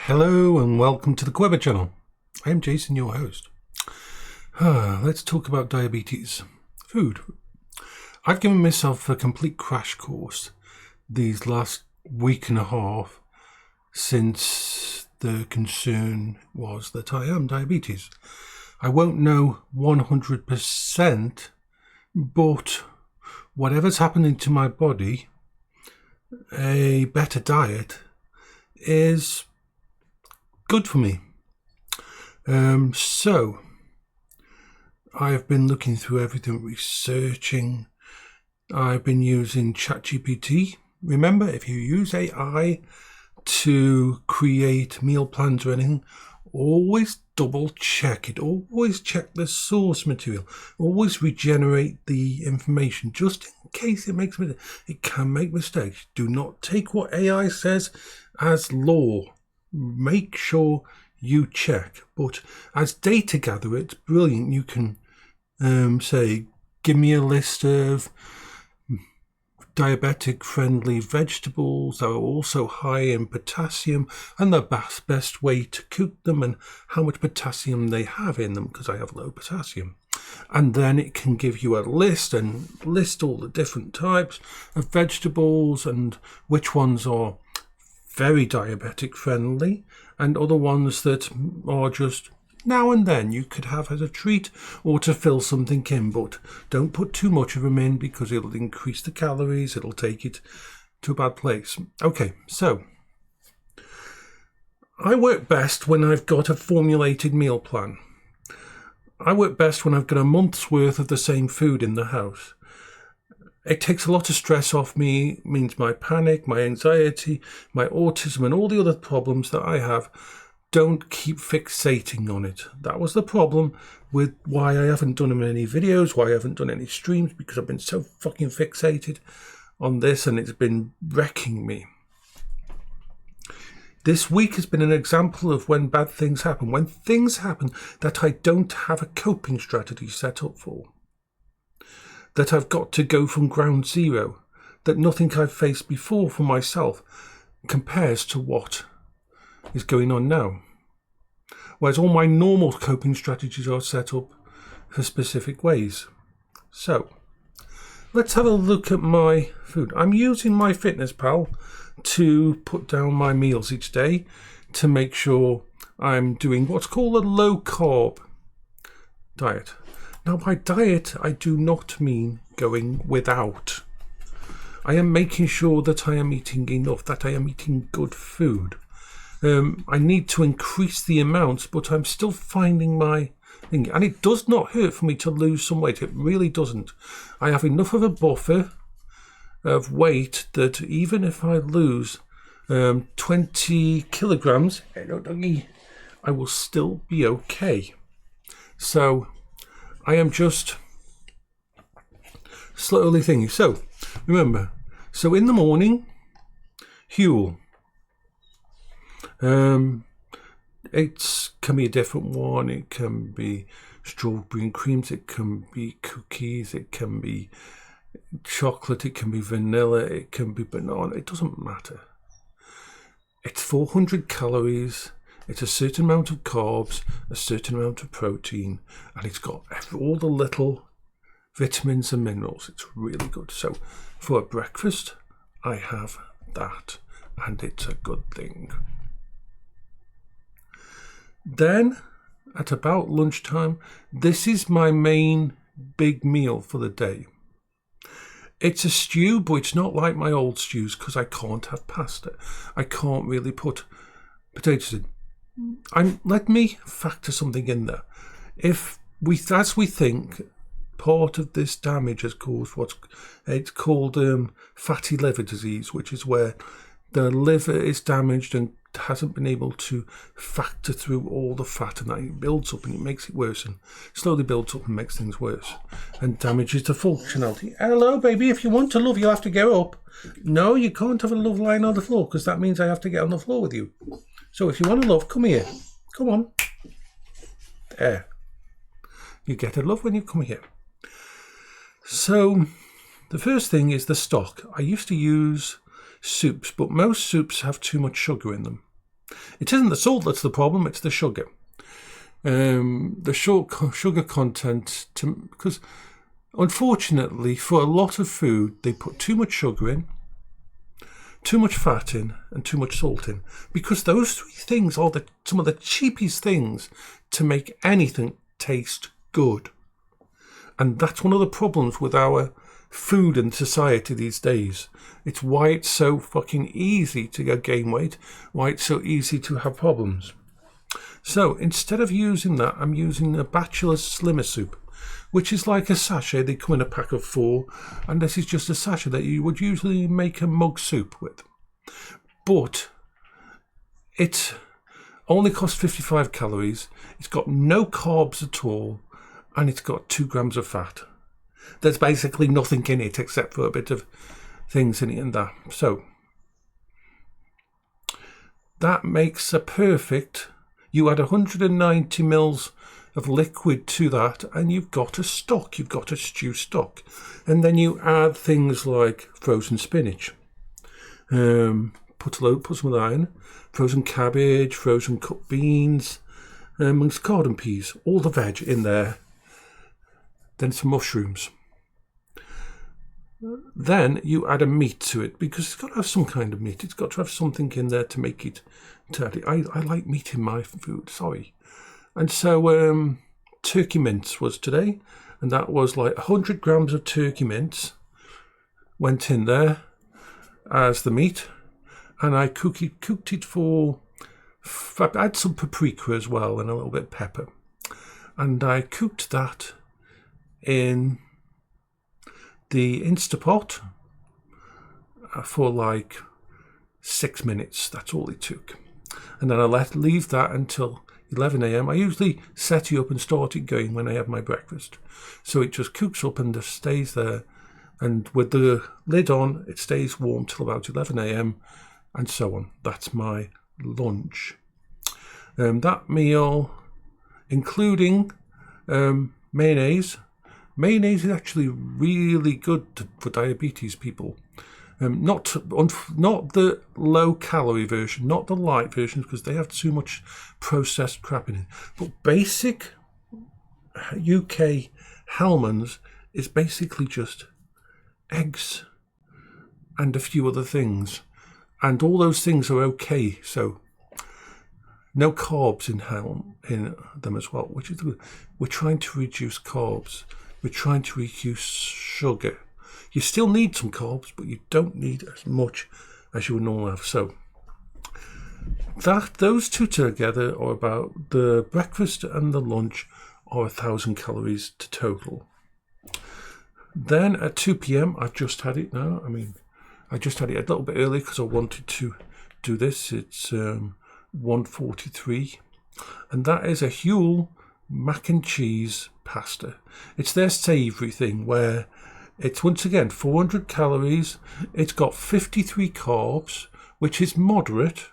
Hello and welcome to the Quibber channel. I am Jason, your host. Let's talk about diabetes. Food. I've given myself a complete crash course these last week and a half since the concern was that I am diabetes. I won't know 100%, but whatever's happening to my body, a better diet is good for me. So I've been looking through everything, researching. I've been using ChatGPT. Remember, if you use AI to create meal plans or anything, always double check it. Always check the source material. Always regenerate the information just in case it makes mistakes. It can make mistakes. Do not take what AI says as law. Make sure you check. But as data gatherer, it's brilliant. You can say, give me a list of diabetic friendly vegetables that are also high in potassium and the best way to cook them and how much potassium they have in them, because I have low potassium. And then it can give you a list and list all the different types of vegetables and which ones are very diabetic friendly and other ones that are just now and then you could have as a treat or to fill something in, but don't put too much of them in because it'll increase the calories, it'll take it to a bad place. Okay, so I work best when I've got a formulated meal plan. I work best when I've got a month's worth of the same food in the house. It takes a lot of stress off me, means my panic, my anxiety, my autism and all the other problems that I have don't keep fixating on it. That was the problem with why I haven't done any videos, why I haven't done any streams, because I've been so fucking fixated on this and it's been wrecking me. This week has been an example of when bad things happen, when things happen that I don't have a coping strategy set up for. That I've got to go from ground zero, that nothing I've faced before for myself compares to what is going on now. Whereas all my normal coping strategies are set up for specific ways. So, let's have a look at my food. I'm using MyFitnessPal to put down my meals each day to make sure I'm doing what's called a low carb diet. Now, by diet, I do not mean going without. I am making sure that I am eating enough, that I am eating good food. I need to increase the amounts, but I'm still finding my thing. And it does not hurt for me to lose some weight. It really doesn't. I have enough of a buffer of weight that even if I lose 20 kilograms, I will still be okay. So I am just slowly thinking. So, remember, so in the morning, Huel. It can be a different one. It can be strawberry and creams. It can be cookies. It can be chocolate. It can be vanilla. It can be banana. It doesn't matter. It's 400 calories. It's a certain amount of carbs, a certain amount of protein, and it's got all the little vitamins and minerals. It's really good. So for breakfast, I have that, and it's a good thing. Then, at about lunchtime, this is my main big meal for the day. It's a stew, but it's not like my old stews because I can't have pasta. I can't really put potatoes in. Let me factor something in there. As we think, part of this damage has caused it's called fatty liver disease, which is where the liver is damaged and hasn't been able to factor through all the fat, and that it builds up and it makes it worse and slowly builds up and makes things worse and damages the functionality. Hello, baby, if you want to love, you'll have to get up. No, you can't have a love lying on the floor because that means I have to get on the floor with you. So if you want to love, come here. Come on. There. You get a love when you come here. So the first thing is the stock. I used to use soups, but most soups have too much sugar in them. It isn't the salt that's the problem, it's the sugar. The sugar content, because unfortunately for a lot of food, they put too much sugar in, too much fat in, and too much salt in, because those three things are some of the cheapest things to make anything taste good. And that's one of the problems with our food and society these days. It's why it's so fucking easy to gain weight, why it's so easy to have problems. So instead of using that, I'm using a Bachelor's Slimmer Soup, which is like a sachet. They come in a pack of 4, and this is just a sachet that you would usually make a mug soup with. But it only costs 55 calories. It's got no carbs at all, and it's got 2 grams of fat. There's basically nothing in it except for a bit of things in it and that. So that makes a perfect. You add 190 mils of liquid to that, and you've got a stock. You've got a stew stock, and then you add things like frozen spinach. Put some of that in. Frozen cabbage, frozen cut beans, garden peas, all the veg in there. Then some mushrooms. Then you add a meat to it, because it's got to have some kind of meat. It's got to have something in there to make it turdy. I like meat in my food, sorry. And so turkey mince was today, and that was like 100 grams of turkey mince went in there as the meat, and I cooked it for, I had some paprika as well and a little bit of pepper, and I cooked that in the Instapot for like 6 minutes. That's all it took. And then I leave that until 11 a.m. I usually set it up and start it going when I have my breakfast. So it just cooks up and just stays there. And with the lid on, it stays warm till about 11 a.m. and so on. That's my lunch. That meal, including mayonnaise. Mayonnaise is actually really good for diabetes people. Not the low-calorie version, not the light version, because they have too much processed crap in it. But basic UK Hellmann's is basically just eggs and a few other things. And all those things are okay, so no carbs in them as well, which is good. We're trying to reduce carbs. We're trying to reduce sugar. You still need some carbs, but you don't need as much as you would normally have. So those two together are about, the breakfast and the lunch are 1,000 calories to total. Then at 2 p.m, I've just had it now. I just had it a little bit early because I wanted to do this. It's 1:43, and that is a Huel mac and cheese pasta. It's their savoury thing where it's once again 400 calories. It's got 53 carbs, which is moderate,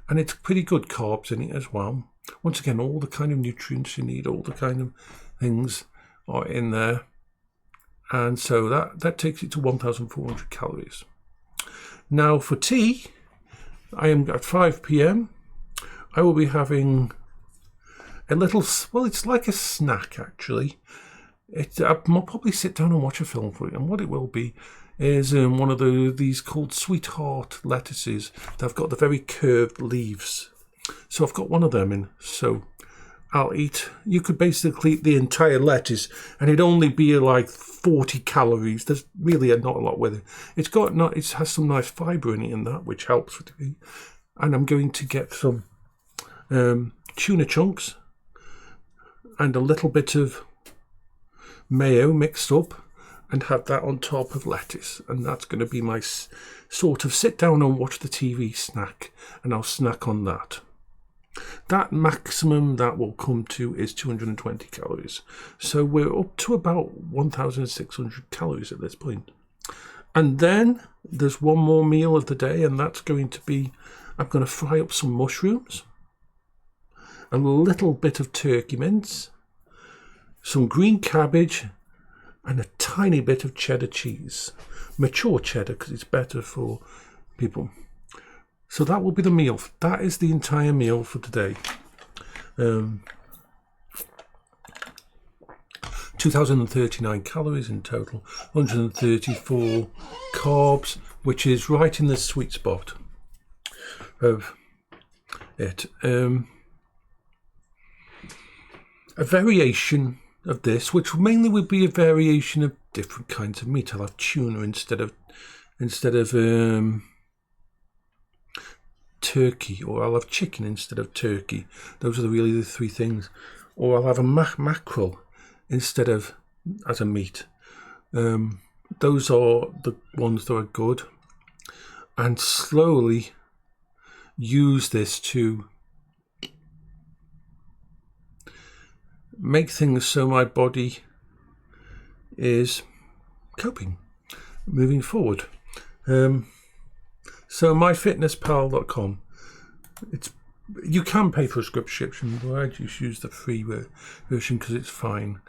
and it's pretty good carbs in it as well. Once again, all the kind of nutrients you need, all the kind of things are in there, and so that takes it to 1,400 calories. Now for tea, I am at 5 p.m. I will be having a little, well, it's like a snack actually. I'll probably sit down and watch a film for it, and what it will be is one of these called sweetheart lettuces. They've got the very curved leaves, so I've got one of them in. So I'll eat. You could basically eat the entire lettuce, and it'd only be like 40 calories. There's really not a lot with it. It has some nice fibre in it, and that which helps with it. And I'm going to get some tuna chunks and a little bit of mayo mixed up and have that on top of lettuce, and that's going to be my sort of sit down and watch the TV snack, and I'll snack on that. That maximum that will come to is 220 calories, so we're up to about 1,600 calories at this point. And then there's one more meal of the day, and that's going to be, I'm going to fry up some mushrooms, a little bit of turkey mince, some green cabbage, and a tiny bit of cheddar cheese. Mature cheddar, because it's better for people. So that will be the meal. That is the entire meal for today. 2,039 calories in total, 134 carbs, which is right in the sweet spot of it. A variation of this, which mainly would be a variation of different kinds of meat. I'll have tuna instead of turkey, or I'll have chicken instead of turkey. Those are really the three things. Or I'll have a mackerel instead of as a meat. Those are the ones that are good. And slowly use this to make things so my body is coping, moving forward. So myfitnesspal.com. You can pay for a subscription, but I just use the free version because it's fine,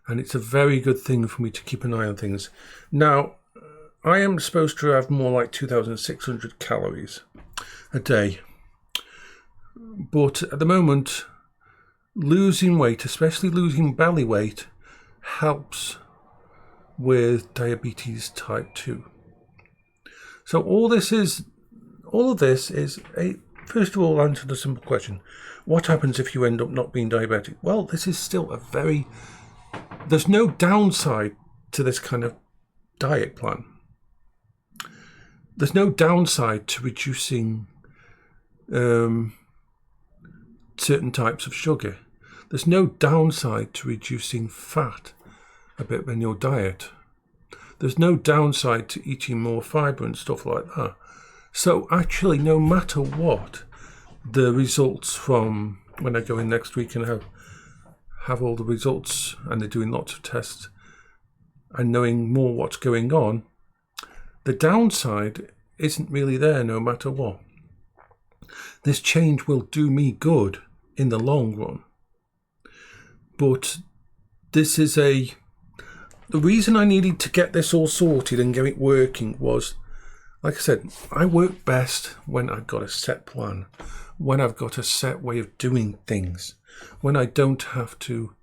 and it's a very good thing for me to keep an eye on things. Now, I am supposed to have more like 2,600 calories a day, but at the moment, losing weight, especially losing belly weight, helps with diabetes type 2. So all of this is first of all, answer the simple question: what happens if you end up not being diabetic? Well, this is still there's no downside to this kind of diet plan. There's no downside to reducing certain types of sugar. There's no downside to reducing fat a bit in your diet. There's no downside to eating more fibre and stuff like that. So actually, no matter what, the results from when I go in next week and have all the results, and they're doing lots of tests and knowing more what's going on, the downside isn't really there no matter what. This change will do me good in the long run. But this is the reason I needed to get this all sorted and get it working was, like I said, I work best when I've got a set plan, when I've got a set way of doing things, when I don't have to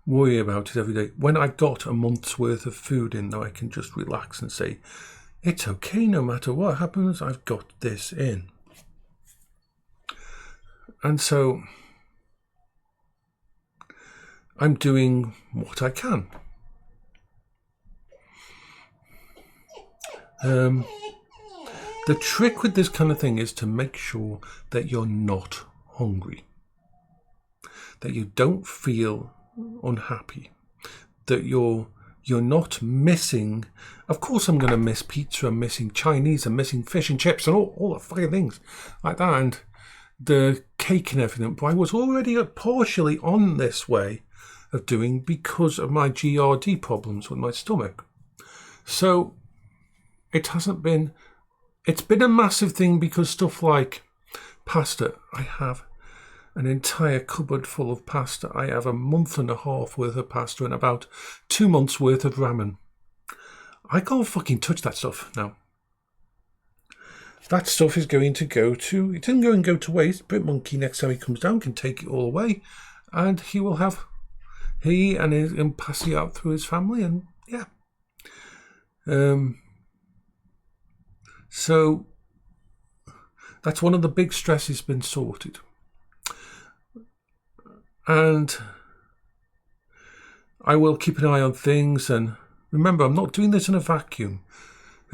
worry about it every day, when I've got a month's worth of food in that I can just relax and say, it's okay, no matter what happens, I've got this in. And so I'm doing what I can. The trick with this kind of thing is to make sure that you're not hungry, that you don't feel unhappy, that you're not missing. Of course I'm going to miss pizza, I'm missing Chinese, I'm missing fish and chips and all the fucking things like that, and the cake and everything, but I was already partially on this way of doing because of my GERD problems with my stomach. So it's been a massive thing because stuff like pasta, I have an entire cupboard full of pasta. I have a month and a half worth of pasta and about 2 months worth of ramen. I can't fucking touch that stuff now. That stuff is going to go to, it isn't going to go to waste. Brit Monkey, next time he comes down, can take it all away, and he and pass it out through his family, and yeah. So that's one of the big stresses been sorted. And I will keep an eye on things, and remember, I'm not doing this in a vacuum.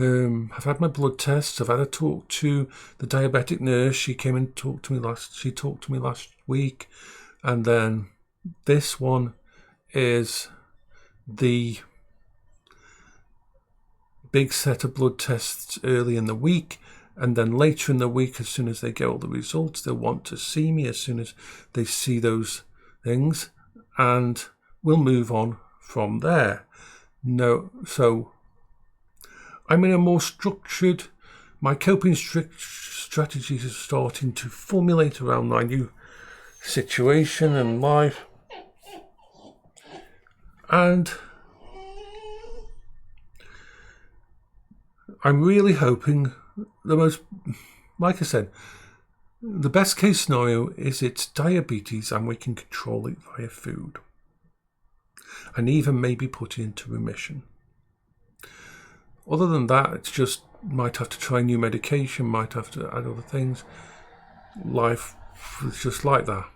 I've had my blood tests. I've had a talk to the diabetic nurse. She came and talked to me last week, and then this one is the big set of blood tests early in the week, and then later in the week, as soon as they get all the results, they'll want to see me as soon as they see those things, and we'll move on from there. So I'm in a more structured, my coping strategies are starting to formulate around my new situation and life. And I'm really hoping like I said, the best case scenario is it's diabetes and we can control it via food. And even maybe put it into remission. Other than that, it's just might have to try new medication, might have to add other things. Life is just like that.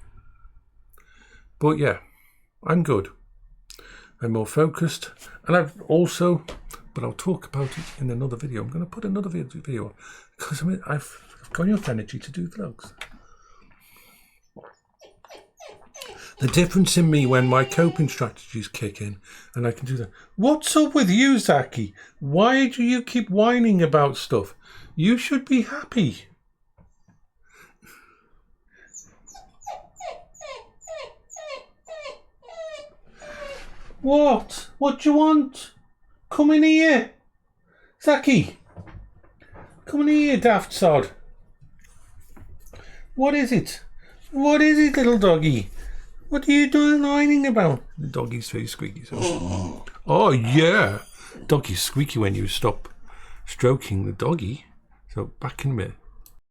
But yeah, I'm good. I'm more focused. And I've also, but I'll talk about it in another video. I'm going to put another video on because I've got enough energy to do vlogs. The difference in me when my coping strategies kick in and I can do that. What's up with you, Zaki? Why do you keep whining about stuff? You should be happy. What? What do you want? Come in here. Zaki. Come in here, daft sod. What is it? What is it, little doggy? What are you doing whining about? The doggy's very squeaky. So. Oh, yeah. Doggy's squeaky when you stop stroking the doggy. So back in a minute.